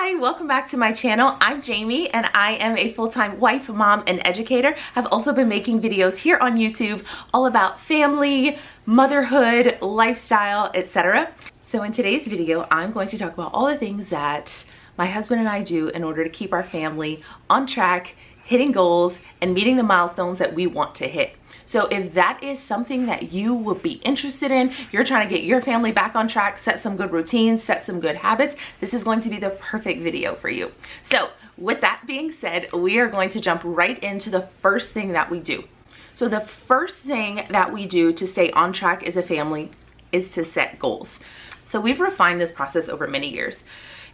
Hi, welcome back to my channel. I'm Jamie and I am a full-time wife, mom, and educator. I've also been making videos here on YouTube all about family, motherhood, lifestyle, etc. So in today's video, I'm going to talk about all the things that my husband and I do in order to keep our family on track, hitting goals, and meeting the milestones that we want to hit. So if that is something that you would be interested in, you're trying to get your family back on track, set some good routines, set some good habits, this is going to be the perfect video for you. So with that being said, we are going to jump right into the first thing that we do. So the first thing that we do to stay on track as a family is to set goals. So we've refined this process over many years.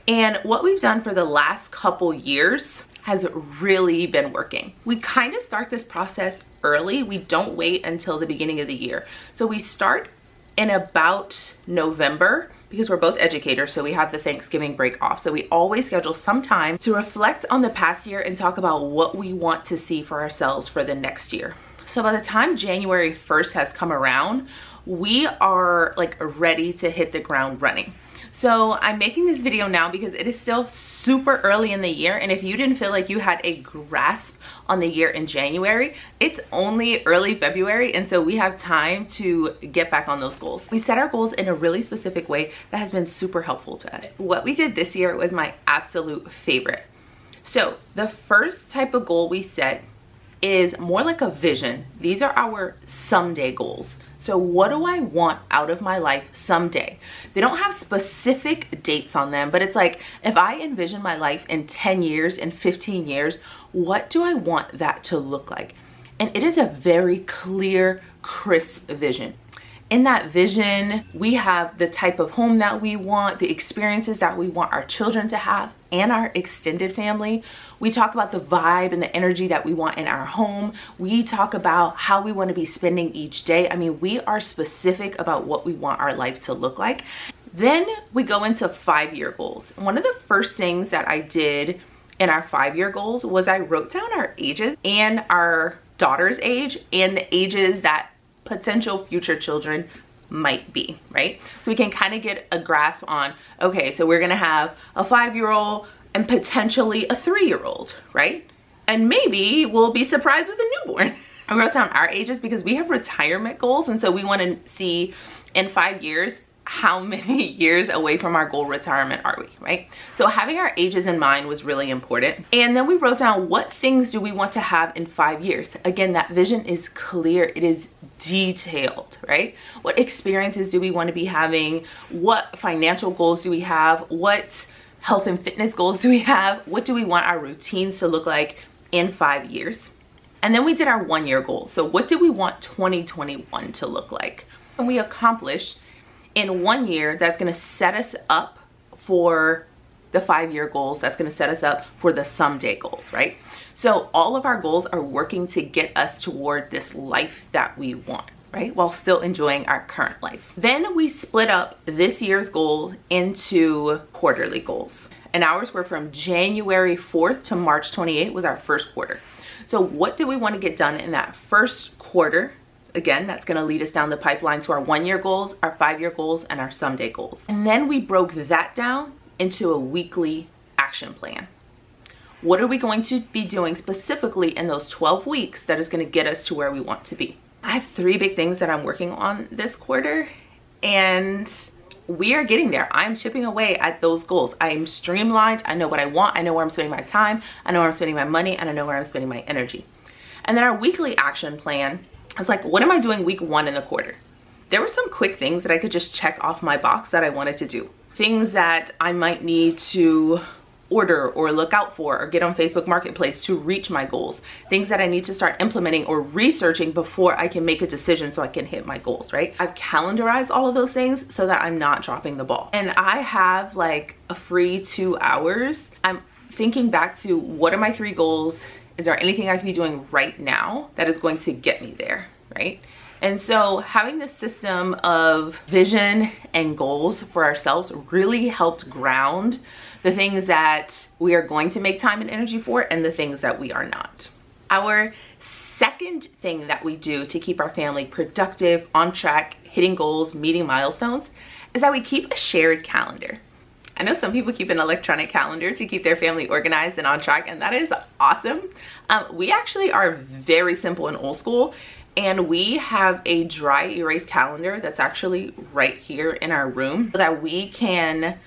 And what we've done for the last couple years has really been working. We kind of start this process early. We don't wait until the beginning of the year. So we start in about November because we're both educators, so we have the Thanksgiving break off. So we always schedule some time to reflect on the past year and talk about what we want to see for ourselves for the next year. So by the time January 1st has come around, we are like ready to hit the ground running. So I'm making this video now because it is still super early in the year, and if you didn't feel like you had a grasp on the year in January, it's only early February, and so we have time to get back on those goals. We set our goals in a really specific way that has been super helpful to us. What we did this year was my absolute favorite. So the first type of goal we set is more like a vision. These are our someday goals. So what do I want out of my life someday? They don't have specific dates on them, but it's like, if I envision my life in 10 years, in 15 years, what do I want that to look like? And it is a very clear, crisp vision. In that vision, we have the type of home that we want, the experiences that we want our children to have, and our extended family. We talk about the vibe and the energy that we want in our home. We talk about how we want to be spending each day. I mean, we are specific about what we want our life to look like. Then we go into 5-year goals. One of the first things that I did in our 5-year goals was I wrote down our ages and our daughter's age and the ages that potential future children might be, right? So we can kind of get a grasp on, okay, so we're gonna have a 5-year-old and potentially a 3-year-old, right? And maybe we'll be surprised with a newborn. I wrote down our ages because we have retirement goals, and so we want to see in 5 years how many years away from our goal retirement are we, right? So having our ages in mind was really important. And then we wrote down, what things do we want to have in 5 years? Again, that vision is clear, it is detailed, right? What experiences do we want to be having? What financial goals do we have? What health and fitness goals do we have? What do we want our routines to look like in 5 years? And then we did our 1-year goals. So what do we want 2021 to look like? And we accomplished in 1 year, that's going to set us up for the 5-year goals. That's going to set us up for the someday goals, right? So all of our goals are working to get us toward this life that we want, right? While still enjoying our current life. Then we split up this year's goal into quarterly goals. And ours were from January 4th to March 28th was our first quarter. So what do we want to get done in that first quarter? Again, that's going to lead us down the pipeline to our 1-year goals, our 5-year goals, and our someday goals. And then we broke that down into a weekly action plan. What are we going to be doing specifically in those 12 weeks that is going to get us to where we want to be? I have 3 big things that I'm working on this quarter, and we are getting there. I'm chipping away at those goals. I am streamlined. I know what I want. I know where I'm spending my time. I know where I'm spending my money, and I know where I'm spending my energy. And then our weekly action plan, I was like, what am I doing week 1 in the quarter? There were some quick things that I could just check off my box that I wanted to do. Things that I might need to order or look out for or get on Facebook Marketplace to reach my goals. Things that I need to start implementing or researching before I can make a decision so I can hit my goals, right? I've calendarized all of those things so that I'm not dropping the ball. And I have like a free 2 hours. I'm thinking back to, what are my 3 goals? Is there anything I can be doing right now that is going to get me there, right? And so having this system of vision and goals for ourselves really helped ground the things that we are going to make time and energy for and the things that we are not. Our second thing that we do to keep our family productive, on track, hitting goals, meeting milestones, is that we keep a shared calendar. I know some people keep an electronic calendar to keep their family organized and on track, and that is awesome. We actually are very simple and old school, and we have a dry erase calendar that's actually right here in our room so that we can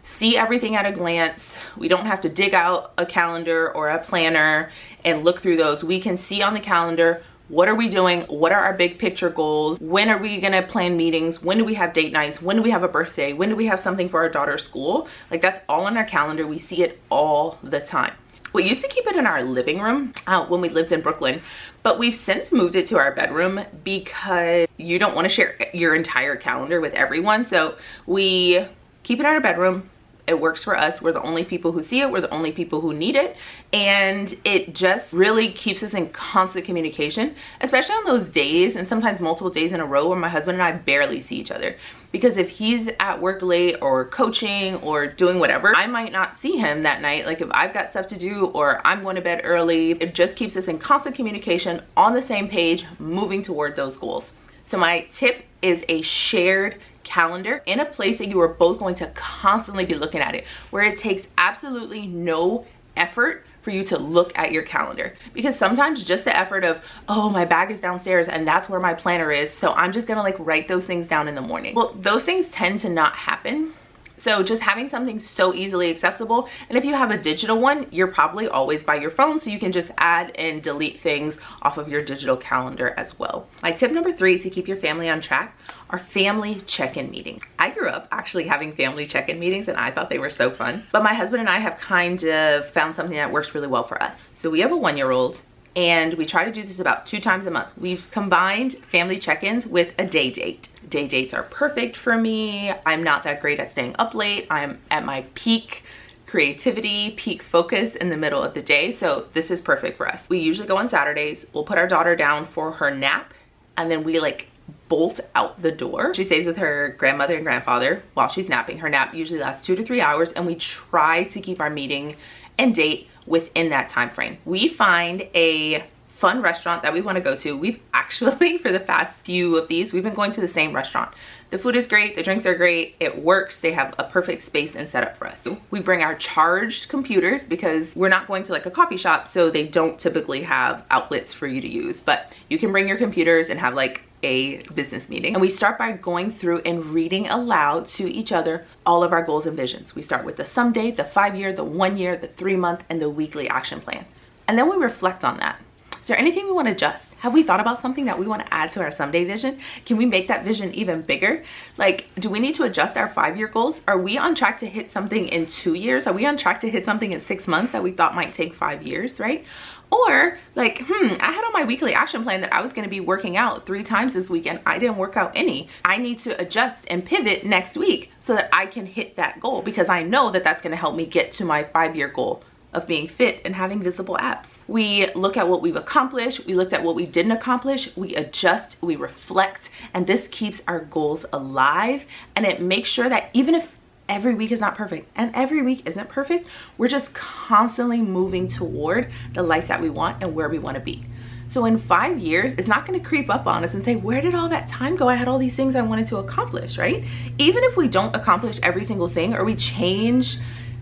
see everything at a glance. We don't have to dig out a calendar or a planner and look through those. We can see on the calendar, what are we doing? What are our big picture goals? When are we gonna plan meetings? When do we have date nights? When do we have a birthday? When do we have something for our daughter's school? Like, that's all on our calendar. We see it all the time. We used to keep it in our living room when we lived in Brooklyn, but we've since moved it to our bedroom because you don't want to share your entire calendar with everyone. So we keep it in our bedroom. It works for us. We're the only people who see it. We're the only people who need it. And it just really keeps us in constant communication, especially on those days and sometimes multiple days in a row where my husband and I barely see each other. Because if he's at work late or coaching or doing whatever, I might not see him that night. Like if I've got stuff to do or I'm going to bed early, it just keeps us in constant communication, on the same page, moving toward those goals. So my tip is a shared calendar in a place that you are both going to constantly be looking at it, where it takes absolutely no effort for you to look at your calendar. Because sometimes just the effort of, oh, my bag is downstairs and that's where my planner is, so I'm just gonna like write those things down in the morning. Well, those things tend to not happen. So just having something so easily accessible, and if you have a digital one, you're probably always by your phone, so you can just add and delete things off of your digital calendar as well. My tip number 3 to keep your family on track are family check-in meetings. I grew up actually having family check-in meetings and I thought they were so fun, but my husband and I have kind of found something that works really well for us. So we have a 1-year-old, and we try to do this about 2 times a month. We've combined family check-ins with a day date. Day dates are perfect for me. I'm not that great at staying up late. I'm at my peak creativity, peak focus in the middle of the day. So this is perfect for us. We usually go on Saturdays. We'll put our daughter down for her nap, and then we like bolt out the door. She stays with her grandmother and grandfather while she's napping. Her nap usually lasts 2 to 3 hours, and we try to keep our meeting and date within that time frame. We find a fun restaurant that we want to go to. We've actually, for the past few of these, we've been going to the same restaurant. The food is great, the drinks are great, it works, they have a perfect space and setup for us. We bring our charged computers because we're not going to like a coffee shop, so they don't typically have outlets for you to use, but you can bring your computers and have like a business meeting. And we start by going through and reading aloud to each other all of our goals and visions. We start with the someday, the 5-year, the 1-year, the 3-month, and the weekly action plan. And then we reflect on that. Is there anything we want to adjust? Have we thought about something that we want to add to our someday vision? Can we make that vision even bigger? Like, do we need to adjust our 5-year goals? Are we on track to hit something in 2 years? Are we on track to hit something in 6 months that we thought might take 5 years, right? Or like, I had on my weekly action plan that I was going to be working out 3 times this week and I didn't work out any. I need to adjust and pivot next week so that I can hit that goal, because I know that that's going to help me get to my 5-year goal of being fit and having visible abs. We look at what we've accomplished, we looked at what we didn't accomplish, we adjust, we reflect, and this keeps our goals alive, and it makes sure that even if every week is not perfect, and every week isn't perfect, we're just constantly moving toward the life that we want and where we want to be. So in 5 years, it's not going to creep up on us and say, where did all that time go? I had all these things I wanted to accomplish, right? Even if we don't accomplish every single thing, or we change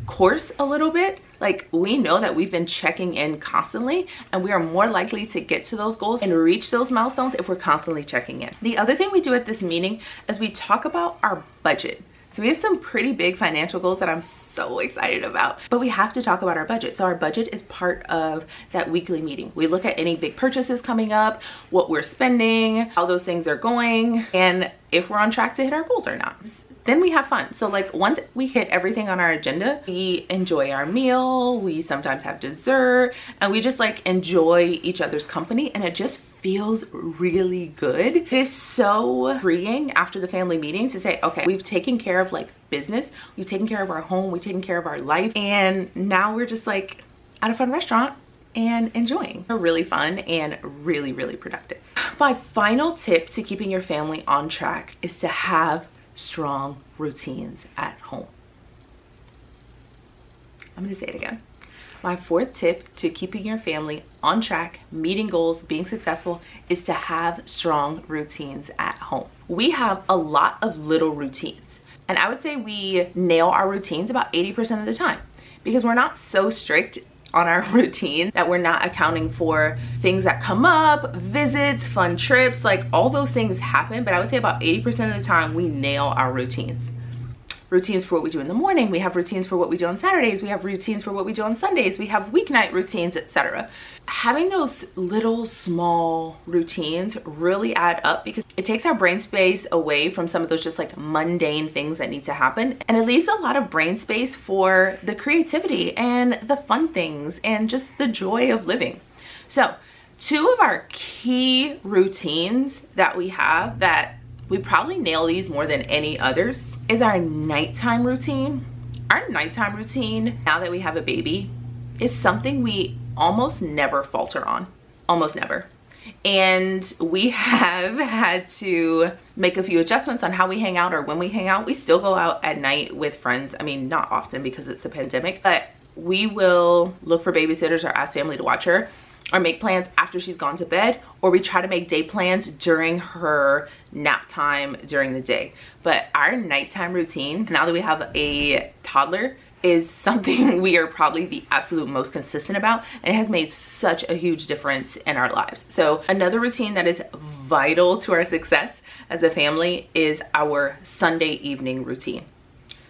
course a little bit, like, we know that we've been checking in constantly, and we are more likely to get to those goals and reach those milestones if we're constantly checking in. The other thing we do at this meeting is we talk about our budget. So we have some pretty big financial goals that I'm so excited about, but we have to talk about our budget. So our budget is part of that weekly meeting. We look at any big purchases coming up, what we're spending, how those things are going, and if we're on track to hit our goals or not. Then we have fun. So like, once we hit everything on our agenda, we enjoy our meal, we sometimes have dessert, and we just like enjoy each other's company, and it just feels really good. It is so freeing after the family meeting to say, okay, we've taken care of like business, we've taken care of our home, we've taken care of our life, and now we're just like at a fun restaurant and enjoying. They're really fun and really, really productive. My final tip to keeping your family on track is to have strong routines at home. I'm gonna say it again. My 4th tip to keeping your family on track, meeting goals, being successful, is to have strong routines at home. We have a lot of little routines. And I would say we nail our routines about 80% of the time, because we're not so strict on our routine that we're not accounting for things that come up, visits, fun trips, like all those things happen. But I would say about 80% of the time we nail our routines. Routines for what we do in the morning, we have routines for what we do on Saturdays, we have routines for what we do on Sundays, we have weeknight routines, etc. Having those little small routines really add up, because it takes our brain space away from some of those just like mundane things that need to happen, and it leaves a lot of brain space for the creativity and the fun things and just the joy of living. So 2 of our key routines that we have, that we probably nail these more than any others, is our nighttime routine. Our nighttime routine, now that we have a baby, is something we almost never falter on. Almost never. And we have had to make a few adjustments on how we hang out or when we hang out. We still go out at night with friends. I mean, not often because it's a pandemic, but we will look for babysitters or ask family to watch her, or make plans after she's gone to bed, or we try to make day plans during her nap time during the day. But our nighttime routine, now that we have a toddler, is something we are probably the absolute most consistent about, and it has made such a huge difference in our lives. So another routine that is vital to our success as a family is our Sunday evening routine.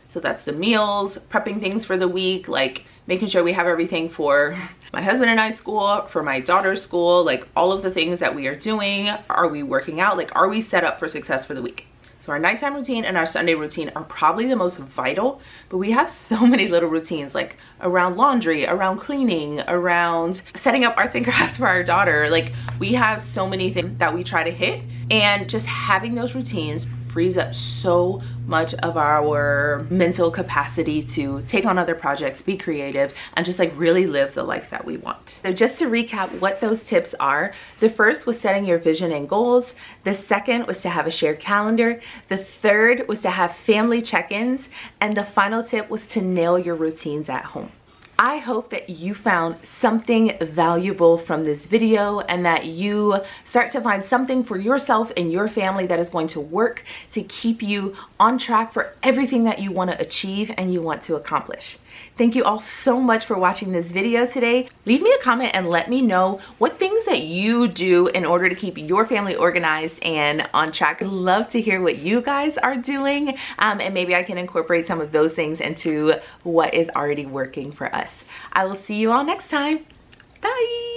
So that's the meals, prepping things for the week, like making sure we have everything for my husband and I's school, for my daughter's school, like all of the things that we are doing. Are we working out? Like, are we set up for success for the week? So our nighttime routine and our Sunday routine are probably the most vital, but we have so many little routines, like around laundry, around cleaning, around setting up arts and crafts for our daughter. Like, we have so many things that we try to hit, and just having those routines frees up so much of our mental capacity to take on other projects, be creative, and just like really live the life that we want. So just to recap what those tips are, the first was setting your vision and goals. The second was to have a shared calendar. The third was to have family check-ins. And the final tip was to nail your routines at home. I hope that you found something valuable from this video, and that you start to find something for yourself and your family that is going to work to keep you on track for everything that you want to achieve and you want to accomplish. Thank you all so much for watching this video today. Leave me a comment and let me know what things that you do in order to keep your family organized and on track. I'd love to hear what you guys are doing, and maybe I can incorporate some of those things into what is already working for us. I will see you all next time. Bye.